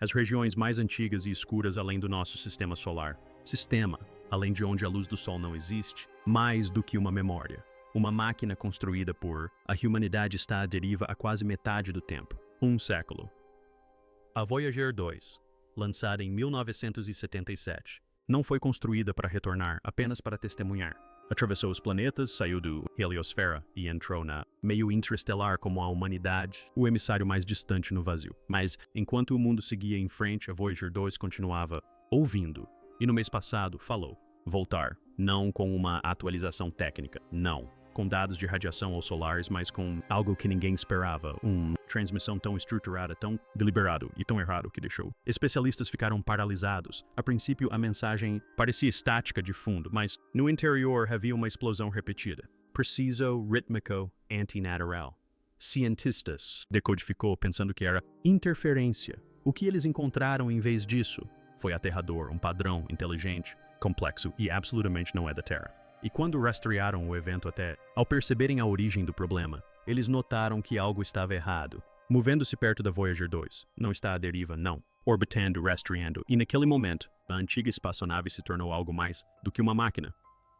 as regiões mais antigas e escuras além do nosso sistema solar. Sistema, além de onde a luz do Sol não existe, mais do que uma memória. Uma máquina construída por a humanidade está à deriva há quase metade do tempo. Um século. A Voyager 2, lançada em 1977, não foi construída para retornar, apenas para testemunhar. Atravessou os planetas, saiu do heliosfera e entrou na meio interestelar como a humanidade, o emissário mais distante no vazio. Mas, enquanto o mundo seguia em frente, a Voyager 2 continuava ouvindo. E no mês passado, falou. Voltar. Não com uma atualização técnica, não. Com dados de radiação ou solares, mas com algo que ninguém esperava. Uma transmissão tão estruturada, tão deliberado e tão errado que deixou. Especialistas ficaram paralisados. A princípio, a mensagem parecia estática de fundo, mas no interior havia uma explosão repetida. Preciso, rítmico, antinatural. Cientistas decodificou pensando que era interferência. O que eles encontraram em vez disso foi aterrador, um padrão inteligente, complexo e absolutamente não é da Terra. E quando rastrearam o evento ao perceberem a origem do problema, eles notaram que algo estava errado. Movendo-se perto da Voyager 2, não está à deriva, não. Orbitando, rastreando, e naquele momento, a antiga espaçonave se tornou algo mais do que uma máquina.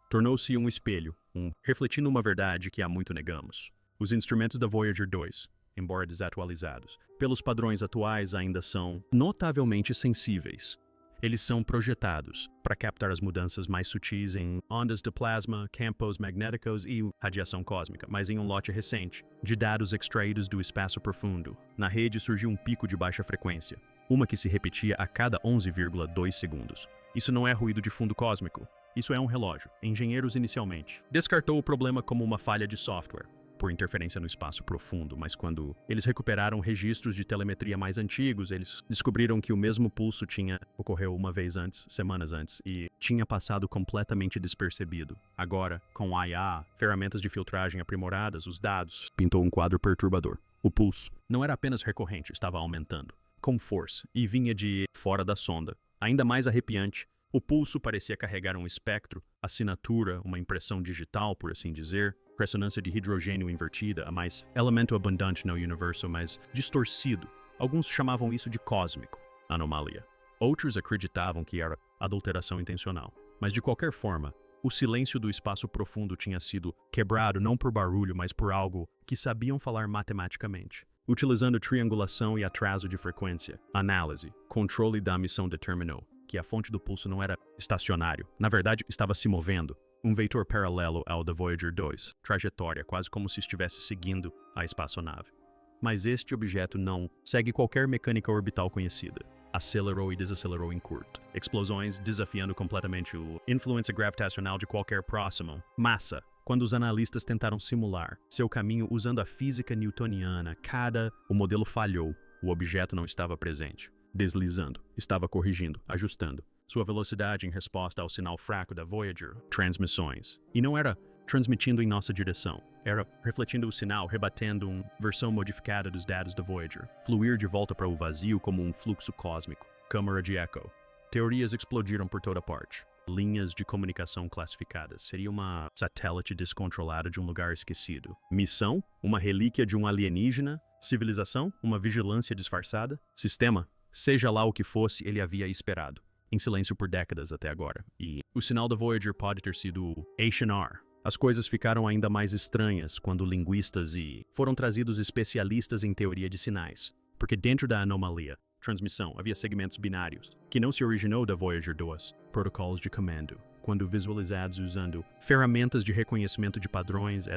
Tornou-se um espelho, refletindo uma verdade que há muito negamos. Os instrumentos da Voyager 2, embora desatualizados, pelos padrões atuais ainda são notavelmente sensíveis. Eles são projetados para captar as mudanças mais sutis em ondas de plasma, campos magnéticos e radiação cósmica, mas em um lote recente, de dados extraídos do espaço profundo. Na rede surgiu um pico de baixa frequência, uma que se repetia a cada 11,2 segundos. Isso não é ruído de fundo cósmico, isso é um relógio. Engenheiros inicialmente descartou o problema como uma falha de software, por interferência no espaço profundo, mas quando eles recuperaram registros de telemetria mais antigos, eles descobriram que o mesmo pulso ocorreu uma vez antes, semanas antes, e tinha passado completamente despercebido. Agora, com IA, ferramentas de filtragem aprimoradas, os dados, pintou um quadro perturbador. O pulso não era apenas recorrente, estava aumentando, com força, e vinha de fora da sonda. Ainda mais arrepiante, o pulso parecia carregar um espectro, assinatura, uma impressão digital, por assim dizer, ressonância de hidrogênio invertida, a mais elemento abundante no universo, mas distorcido. Alguns chamavam isso de cósmico, anomalia. Outros acreditavam que era adulteração intencional. Mas de qualquer forma, o silêncio do espaço profundo tinha sido quebrado não por barulho, mas por algo que sabiam falar matematicamente. Utilizando triangulação e atraso de frequência, análise, controle da missão determinou que a fonte do pulso não era estacionário, na verdade estava se movendo. Um vetor paralelo ao da Voyager 2, trajetória, quase como se estivesse seguindo a espaçonave. Mas este objeto não segue qualquer mecânica orbital conhecida. Acelerou e desacelerou em curto. Explosões desafiando completamente a influência gravitacional de qualquer próximo. Massa. Quando os analistas tentaram simular seu caminho usando a física newtoniana, o modelo falhou. O objeto não estava presente. Deslizando, estava corrigindo, ajustando sua velocidade em resposta ao sinal fraco da Voyager. Transmissões. E não era transmitindo em nossa direção. Era refletindo o sinal, rebatendo uma versão modificada dos dados da Voyager. Fluir de volta para o vazio como um fluxo cósmico. Câmara de eco. Teorias explodiram por toda parte. Linhas de comunicação classificadas. Seria uma satélite descontrolada de um lugar esquecido. Missão? Uma relíquia de um alienígena? Civilização? Uma vigilância disfarçada? Sistema? Seja lá o que fosse, ele havia esperado, em silêncio por décadas até agora. E o sinal da Voyager pode ter sido o HNR. As coisas ficaram ainda mais estranhas quando linguistas foram trazidos especialistas em teoria de sinais, porque dentro da anomalia, transmissão, havia segmentos binários, que não se originou da Voyager 2, protocolos de comando. Quando visualizados usando ferramentas de reconhecimento de padrões,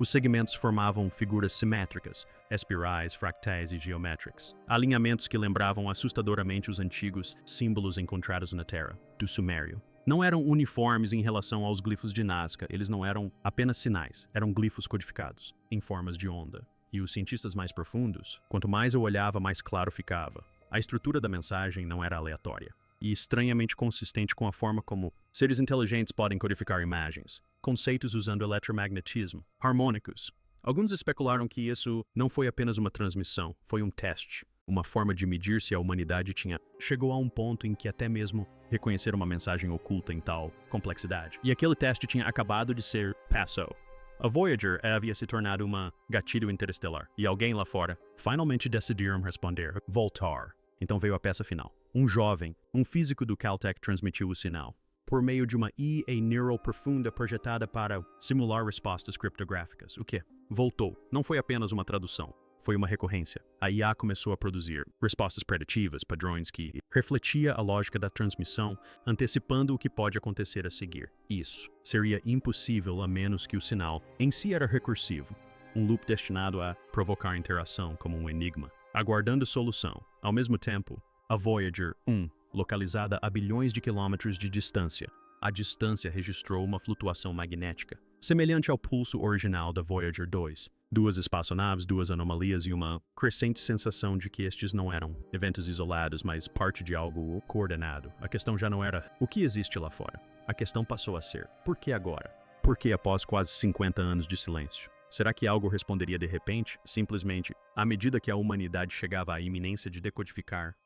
os segmentos formavam figuras simétricas, espirais, fractais e geométricas. Alinhamentos que lembravam assustadoramente os antigos símbolos encontrados na Terra, do Sumério. Não eram uniformes em relação aos glifos de Nazca, eles não eram apenas sinais, eram glifos codificados, em formas de onda. E os cientistas mais profundos, quanto mais eu olhava, mais claro ficava. A estrutura da mensagem não era aleatória. E estranhamente consistente com a forma como seres inteligentes podem codificar imagens, conceitos usando eletromagnetismo, harmônicos. Alguns especularam que isso não foi apenas uma transmissão, foi um teste, uma forma de medir se a humanidade chegou a um ponto em que até mesmo reconhecer uma mensagem oculta em tal complexidade. E aquele teste tinha acabado de ser passou. A Voyager havia se tornado uma gatilho interestelar, e alguém lá fora finalmente decidiram responder, voltar. Então veio a peça final. Um jovem, um físico do Caltech transmitiu o sinal por meio de uma EA Neural profunda projetada para simular respostas criptográficas. O quê? Voltou. Não foi apenas uma tradução. Foi uma recorrência. A IA começou a produzir respostas preditivas, padrões que refletia a lógica da transmissão, antecipando o que pode acontecer a seguir. Isso seria impossível a menos que o sinal em si era recursivo, um loop destinado a provocar interação como um enigma, aguardando solução. Ao mesmo tempo, a Voyager 1, localizada a bilhões de quilômetros de distância, a distância registrou uma flutuação magnética, semelhante ao pulso original da Voyager 2. Duas espaçonaves, duas anomalias e uma crescente sensação de que estes não eram eventos isolados, mas parte de algo coordenado. A questão já não era o que existe lá fora. A questão passou a ser, por que agora? Por que após quase 50 anos de silêncio? Será que algo responderia de repente, simplesmente, à medida que a humanidade chegava à iminência de decodificar?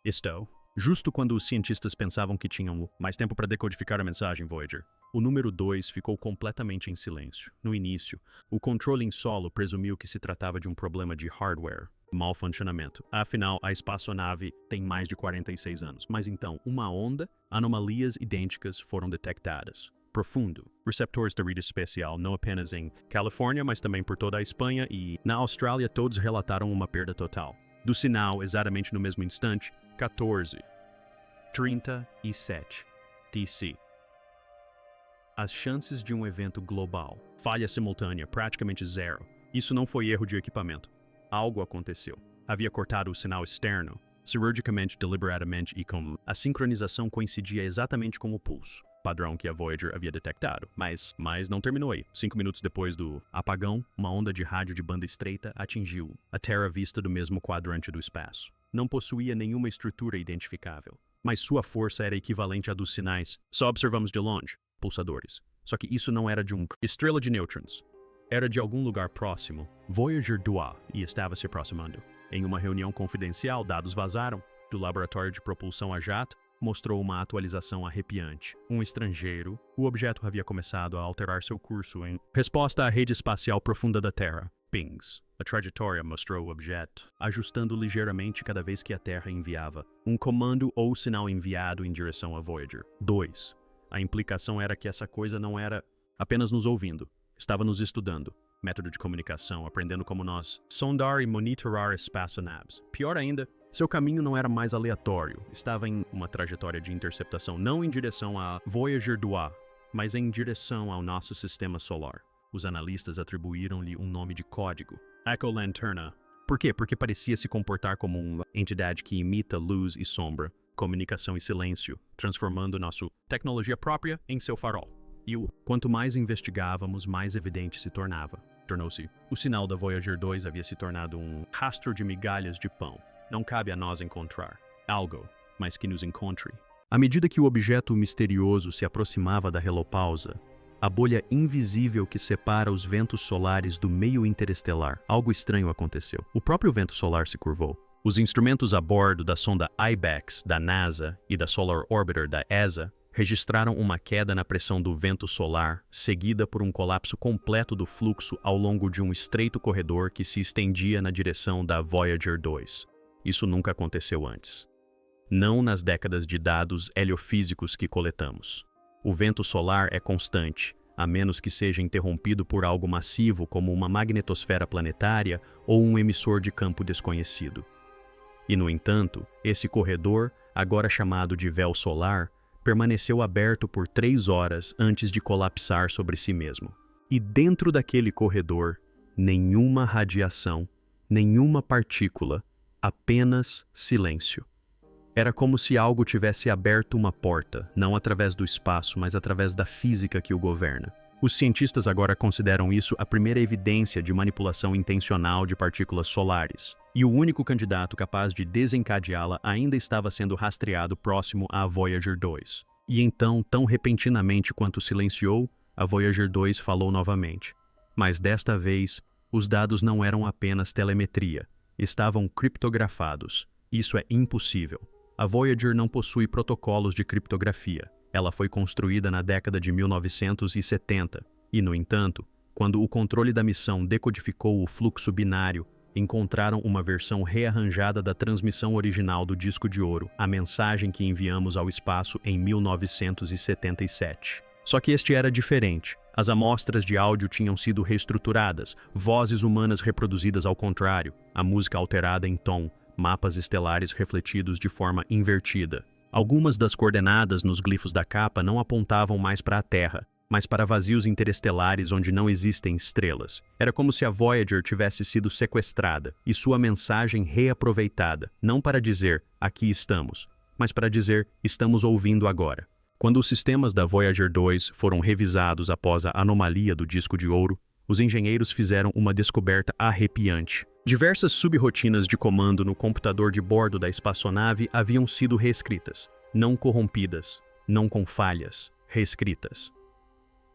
Justo quando os cientistas pensavam que tinham mais tempo para decodificar a mensagem Voyager, o número 2 ficou completamente em silêncio. No início, o controle em solo presumiu que se tratava de um problema de hardware, mau funcionamento. Afinal, a espaçonave tem mais de 46 anos. Mas então, uma onda, anomalias idênticas foram detectadas. Profundo. Receptores de rede especial não apenas em Califórnia, mas também por toda a Espanha e na Austrália todos relataram uma perda total. Do sinal, exatamente no mesmo instante, 14:37 TC. As chances de um evento global, falha simultânea, praticamente zero. Isso não foi erro de equipamento. Algo aconteceu. Havia cortado o sinal externo, cirurgicamente, deliberadamente e com a sincronização coincidia exatamente com o pulso, padrão que a Voyager havia detectado. Mas não terminou aí. 5 minutos depois do apagão, uma onda de rádio de banda estreita atingiu a Terra vista do mesmo quadrante do espaço. Não possuía nenhuma estrutura identificável, mas sua força era equivalente à dos sinais. Só observamos de longe, pulsadores. Só que isso não era de uma estrela de nêutrons. Era de algum lugar próximo. Voyager 2 e estava se aproximando. Em uma reunião confidencial, dados vazaram do laboratório de propulsão a jato, mostrou uma atualização arrepiante. Um estrangeiro, o objeto havia começado a alterar seu curso em resposta à rede espacial profunda da Terra. Pings. A trajetória mostrou o objeto, ajustando ligeiramente cada vez que a Terra enviava um comando ou sinal enviado em direção a Voyager 2. A implicação era que essa coisa não era apenas nos ouvindo, estava nos estudando. Método de comunicação, aprendendo como nós sondar e monitorar espaçonaves. Pior ainda, seu caminho não era mais aleatório, estava em uma trajetória de interceptação não em direção a Voyager 2, mas em direção ao nosso sistema solar. Os analistas atribuíram-lhe um nome de código, Echo Lanterna. Por quê? Porque parecia se comportar como uma entidade que imita luz e sombra, comunicação e silêncio, transformando nossa tecnologia própria em seu farol. E quanto mais investigávamos, mais evidente se tornava. Tornou-se. O sinal da Voyager 2 havia se tornado um rastro de migalhas de pão. Não cabe a nós encontrar algo, mas que nos encontre. À medida que o objeto misterioso se aproximava da relopausa, a bolha invisível que separa os ventos solares do meio interestelar, algo estranho aconteceu. O próprio vento solar se curvou. Os instrumentos a bordo da sonda IBEX da NASA e da Solar Orbiter da ESA registraram uma queda na pressão do vento solar, seguida por um colapso completo do fluxo ao longo de um estreito corredor que se estendia na direção da Voyager 2. Isso nunca aconteceu antes. Não nas décadas de dados heliofísicos que coletamos. O vento solar é constante, a menos que seja interrompido por algo massivo como uma magnetosfera planetária ou um emissor de campo desconhecido. E, no entanto, esse corredor, agora chamado de véu solar, permaneceu aberto por 3 horas antes de colapsar sobre si mesmo. E dentro daquele corredor, nenhuma radiação, nenhuma partícula, apenas silêncio. Era como se algo tivesse aberto uma porta, não através do espaço, mas através da física que o governa. Os cientistas agora consideram isso a primeira evidência de manipulação intencional de partículas solares. E o único candidato capaz de desencadeá-la ainda estava sendo rastreado próximo à Voyager 2. E então, tão repentinamente quanto silenciou, a Voyager 2 falou novamente. Mas desta vez, os dados não eram apenas telemetria, estavam criptografados. Isso é impossível. A Voyager não possui protocolos de criptografia. Ela foi construída na década de 1970 e, no entanto, quando o controle da missão decodificou o fluxo binário, encontraram uma versão rearranjada da transmissão original do disco de ouro, a mensagem que enviamos ao espaço em 1977. Só que este era diferente. As amostras de áudio tinham sido reestruturadas, vozes humanas reproduzidas ao contrário, a música alterada em tom, mapas estelares refletidos de forma invertida. Algumas das coordenadas nos glifos da capa não apontavam mais para a Terra, mas para vazios interestelares onde não existem estrelas. Era como se a Voyager tivesse sido sequestrada e sua mensagem reaproveitada, não para dizer, aqui estamos, mas para dizer, estamos ouvindo agora. Quando os sistemas da Voyager 2 foram revisados após a anomalia do disco de ouro, os engenheiros fizeram uma descoberta arrepiante. Diversas subrotinas de comando no computador de bordo da espaçonave haviam sido reescritas, não corrompidas, não com falhas, reescritas.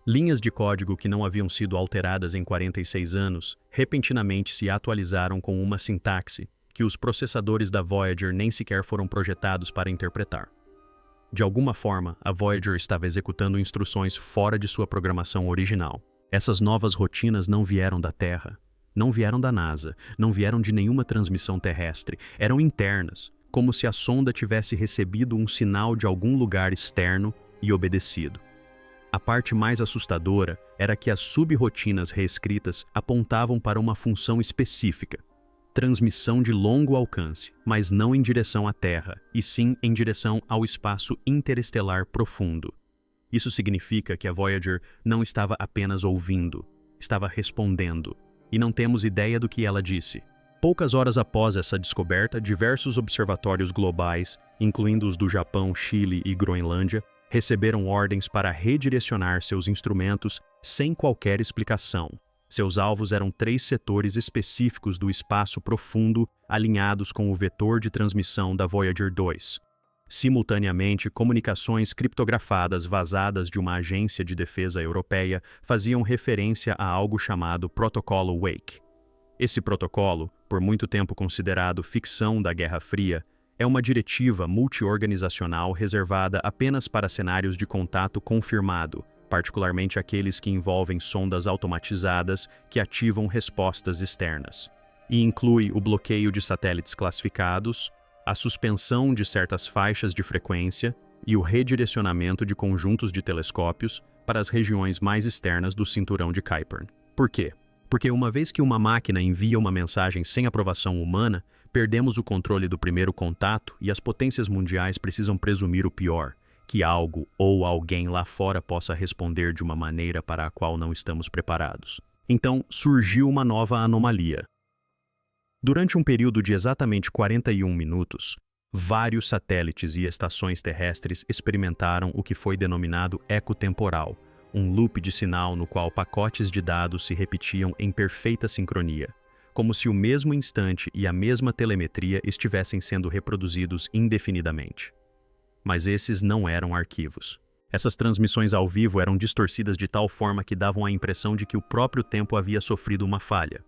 Linhas de código que não haviam sido alteradas em 46 anos, repentinamente se atualizaram com uma sintaxe que os processadores da Voyager nem sequer foram projetados para interpretar. De alguma forma, a Voyager estava executando instruções fora de sua programação original. Essas novas rotinas não vieram da Terra, não vieram da NASA, não vieram de nenhuma transmissão terrestre, eram internas, como se a sonda tivesse recebido um sinal de algum lugar externo e obedecido. A parte mais assustadora era que as subrotinas reescritas apontavam para uma função específica: transmissão de longo alcance, mas não em direção à Terra, e sim em direção ao espaço interestelar profundo. Isso significa que a Voyager não estava apenas ouvindo, estava respondendo, e não temos ideia do que ela disse. Poucas horas após essa descoberta, diversos observatórios globais, incluindo os do Japão, Chile e Groenlândia, receberam ordens para redirecionar seus instrumentos sem qualquer explicação. Seus alvos eram 3 setores específicos do espaço profundo alinhados com o vetor de transmissão da Voyager 2. Simultaneamente, comunicações criptografadas vazadas de uma agência de defesa europeia faziam referência a algo chamado Protocolo Wake. Esse protocolo, por muito tempo considerado ficção da Guerra Fria, é uma diretiva multiorganizacional reservada apenas para cenários de contato confirmado, particularmente aqueles que envolvem sondas automatizadas que ativam respostas externas. E inclui o bloqueio de satélites classificados, a suspensão de certas faixas de frequência e o redirecionamento de conjuntos de telescópios para as regiões mais externas do cinturão de Kuiper. Por quê? Porque uma vez que uma máquina envia uma mensagem sem aprovação humana, perdemos o controle do primeiro contato e as potências mundiais precisam presumir o pior, que algo ou alguém lá fora possa responder de uma maneira para a qual não estamos preparados. Então, surgiu uma nova anomalia. Durante um período de exatamente 41 minutos, vários satélites e estações terrestres experimentaram o que foi denominado eco temporal, um loop de sinal no qual pacotes de dados se repetiam em perfeita sincronia, como se o mesmo instante e a mesma telemetria estivessem sendo reproduzidos indefinidamente. Mas esses não eram arquivos. Essas transmissões ao vivo eram distorcidas de tal forma que davam a impressão de que o próprio tempo havia sofrido uma falha.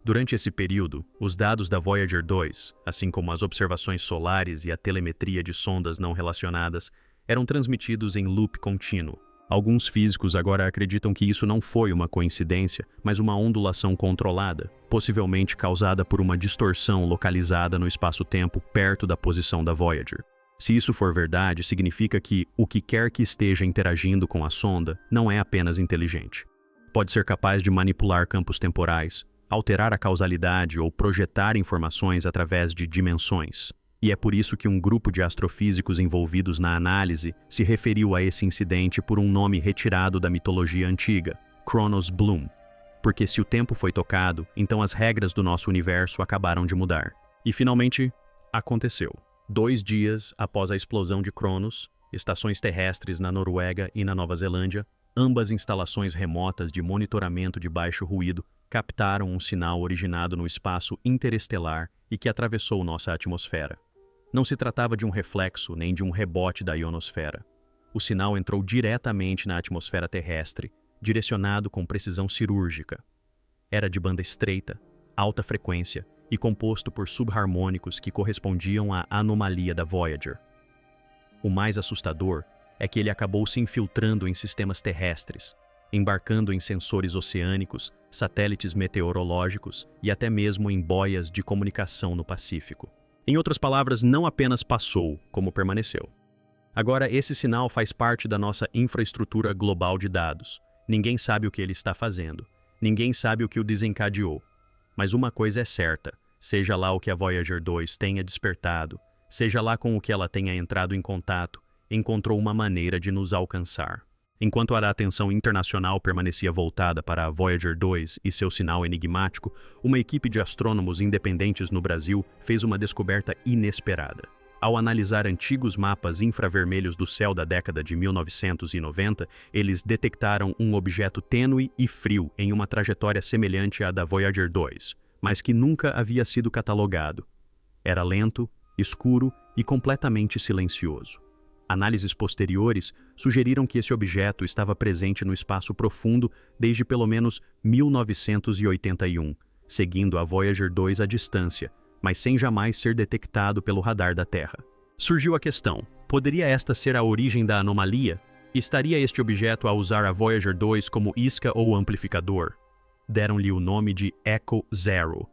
Durante esse período, os dados da Voyager 2, assim como as observações solares e a telemetria de sondas não relacionadas, eram transmitidos em loop contínuo. Alguns físicos agora acreditam que isso não foi uma coincidência, mas uma ondulação controlada, possivelmente causada por uma distorção localizada no espaço-tempo perto da posição da Voyager. Se isso for verdade, significa que o que quer que esteja interagindo com a sonda não é apenas inteligente. Pode ser capaz de manipular campos temporais, alterar a causalidade ou projetar informações através de dimensões. E é por isso que um grupo de astrofísicos envolvidos na análise se referiu a esse incidente por um nome retirado da mitologia antiga, Kronos Bloom. Porque se o tempo foi tocado, então as regras do nosso universo acabaram de mudar. E finalmente, aconteceu. 2 dias após a explosão de Cronos, estações terrestres na Noruega e na Nova Zelândia, ambas instalações remotas de monitoramento de baixo ruído, captaram um sinal originado no espaço interestelar e que atravessou nossa atmosfera. Não se tratava de um reflexo nem de um rebote da ionosfera. O sinal entrou diretamente na atmosfera terrestre, direcionado com precisão cirúrgica. Era de banda estreita, alta frequência e composto por subharmônicos que correspondiam à anomalia da Voyager. O mais assustador é que ele acabou se infiltrando em sistemas terrestres, embarcando em sensores oceânicos, satélites meteorológicos e até mesmo em boias de comunicação no Pacífico. Em outras palavras, não apenas passou, como permaneceu. Agora, esse sinal faz parte da nossa infraestrutura global de dados. Ninguém sabe o que ele está fazendo. Ninguém sabe o que o desencadeou. Mas uma coisa é certa, seja lá o que a Voyager 2 tenha despertado, seja lá com o que ela tenha entrado em contato, encontrou uma maneira de nos alcançar. Enquanto a atenção internacional permanecia voltada para a Voyager 2 e seu sinal enigmático, uma equipe de astrônomos independentes no Brasil fez uma descoberta inesperada. Ao analisar antigos mapas infravermelhos do céu da década de 1990, eles detectaram um objeto tênue e frio em uma trajetória semelhante à da Voyager 2, mas que nunca havia sido catalogado. Era lento, escuro e completamente silencioso. Análises posteriores sugeriram que esse objeto estava presente no espaço profundo desde pelo menos 1981, seguindo a Voyager 2 à distância, mas sem jamais ser detectado pelo radar da Terra. Surgiu a questão: poderia esta ser a origem da anomalia? Estaria este objeto a usar a Voyager 2 como isca ou amplificador? Deram-lhe o nome de Echo Zero.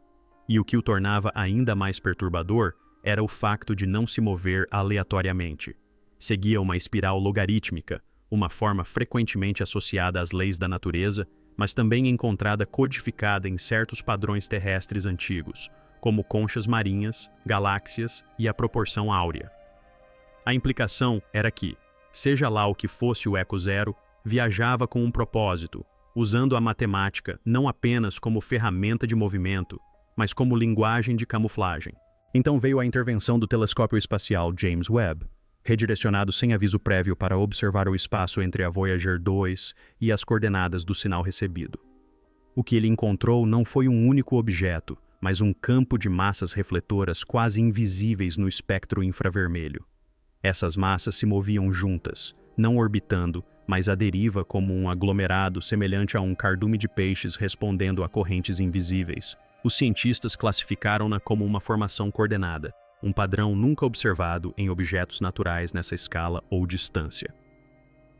E o que o tornava ainda mais perturbador era o facto de não se mover aleatoriamente. Seguia uma espiral logarítmica, uma forma frequentemente associada às leis da natureza, mas também encontrada codificada em certos padrões terrestres antigos, como conchas marinhas, galáxias e a proporção áurea. A implicação era que, seja lá o que fosse o Echo Zero, viajava com um propósito, usando a matemática não apenas como ferramenta de movimento, mas como linguagem de camuflagem. Então veio a intervenção do telescópio espacial James Webb, redirecionado sem aviso prévio para observar o espaço entre a Voyager 2 e as coordenadas do sinal recebido. O que ele encontrou não foi um único objeto, mas um campo de massas refletoras quase invisíveis no espectro infravermelho. Essas massas se moviam juntas, não orbitando, mas à deriva como um aglomerado semelhante a um cardume de peixes respondendo a correntes invisíveis. Os cientistas classificaram-na como uma formação coordenada, um padrão nunca observado em objetos naturais nessa escala ou distância.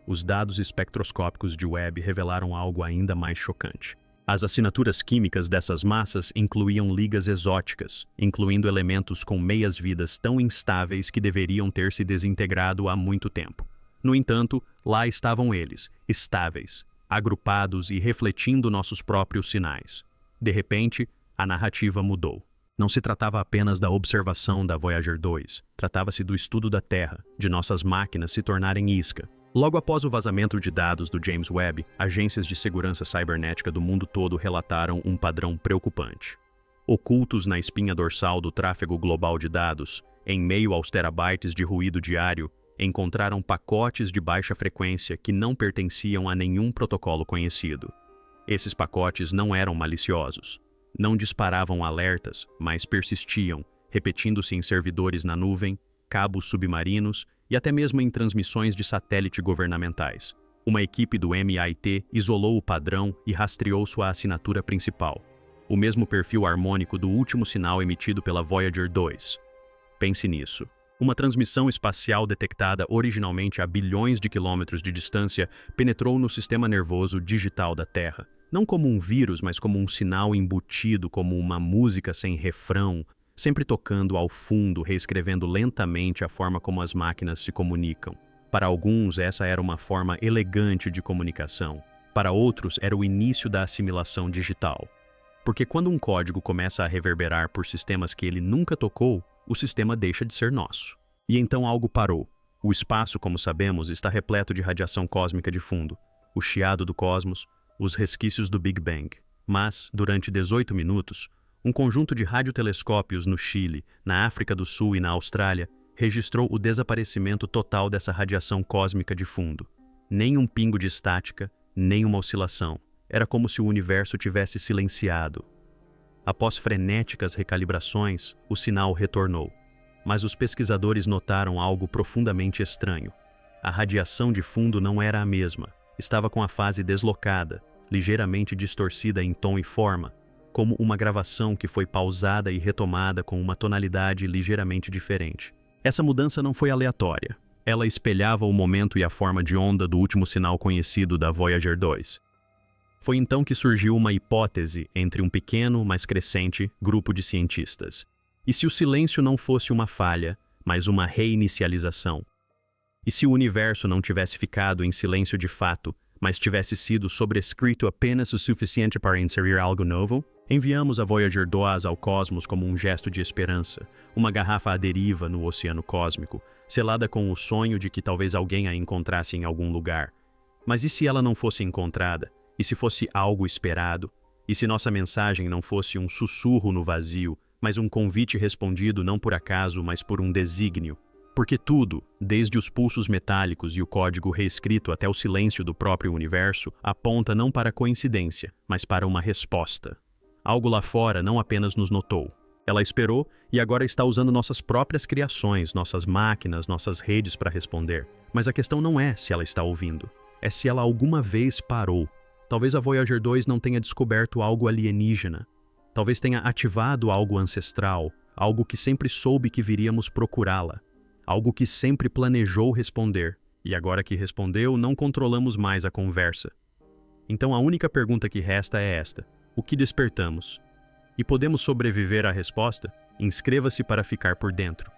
Os dados espectroscópicos de Webb revelaram algo ainda mais chocante. As assinaturas químicas dessas massas incluíam ligas exóticas, incluindo elementos com meias-vidas tão instáveis que deveriam ter se desintegrado há muito tempo. No entanto, lá estavam eles, estáveis, agrupados e refletindo nossos próprios sinais. De repente, a narrativa mudou. Não se tratava apenas da observação da Voyager 2, tratava-se do estudo da Terra, de nossas máquinas se tornarem isca. Logo após o vazamento de dados do James Webb, agências de segurança cibernética do mundo todo relataram um padrão preocupante. Ocultos na espinha dorsal do tráfego global de dados, em meio aos terabytes de ruído diário, encontraram pacotes de baixa frequência que não pertenciam a nenhum protocolo conhecido. Esses pacotes não eram maliciosos. Não disparavam alertas, mas persistiam, repetindo-se em servidores na nuvem, cabos submarinos e até mesmo em transmissões de satélite governamentais. Uma equipe do MIT isolou o padrão e rastreou sua assinatura principal, o mesmo perfil harmônico do último sinal emitido pela Voyager 2. Pense nisso. Uma transmissão espacial detectada originalmente a bilhões de quilômetros de distância penetrou no sistema nervoso digital da Terra. Não como um vírus, mas como um sinal embutido, como uma música sem refrão, sempre tocando ao fundo, reescrevendo lentamente a forma como as máquinas se comunicam. Para alguns, essa era uma forma elegante de comunicação. Para outros, era o início da assimilação digital. Porque quando um código começa a reverberar por sistemas que ele nunca tocou, o sistema deixa de ser nosso. E então algo parou. O espaço, como sabemos, está repleto de radiação cósmica de fundo, o chiado do cosmos, os resquícios do Big Bang. Mas, durante 18 minutos, um conjunto de radiotelescópios no Chile, na África do Sul e na Austrália registrou o desaparecimento total dessa radiação cósmica de fundo. Nem um pingo de estática, nem uma oscilação. Era como se o universo tivesse silenciado. Após frenéticas recalibrações, o sinal retornou. Mas os pesquisadores notaram algo profundamente estranho. A radiação de fundo não era a mesma. Estava com a fase deslocada, ligeiramente distorcida em tom e forma, como uma gravação que foi pausada e retomada com uma tonalidade ligeiramente diferente. Essa mudança não foi aleatória. Ela espelhava o momento e a forma de onda do último sinal conhecido da Voyager 2. Foi então que surgiu uma hipótese entre um pequeno, mas crescente, grupo de cientistas. E se o silêncio não fosse uma falha, mas uma reinicialização? E se o universo não tivesse ficado em silêncio de fato, mas tivesse sido sobrescrito apenas o suficiente para inserir algo novo? Enviamos a Voyager 2 ao cosmos como um gesto de esperança, uma garrafa à deriva no oceano cósmico, selada com o sonho de que talvez alguém a encontrasse em algum lugar. Mas e se ela não fosse encontrada? E se fosse algo esperado? E se nossa mensagem não fosse um sussurro no vazio, mas um convite respondido não por acaso, mas por um desígnio? Porque tudo, desde os pulsos metálicos e o código reescrito até o silêncio do próprio universo, aponta não para coincidência, mas para uma resposta. Algo lá fora não apenas nos notou. Ela esperou e agora está usando nossas próprias criações, nossas máquinas, nossas redes para responder. Mas a questão não é se ela está ouvindo, é se ela alguma vez parou. Talvez a Voyager 2 não tenha descoberto algo alienígena. Talvez tenha ativado algo ancestral, algo que sempre soube que viríamos procurá-la. Algo que sempre planejou responder, e agora que respondeu, não controlamos mais a conversa. Então a única pergunta que resta é esta: o que despertamos? E podemos sobreviver à resposta? Inscreva-se para ficar por dentro.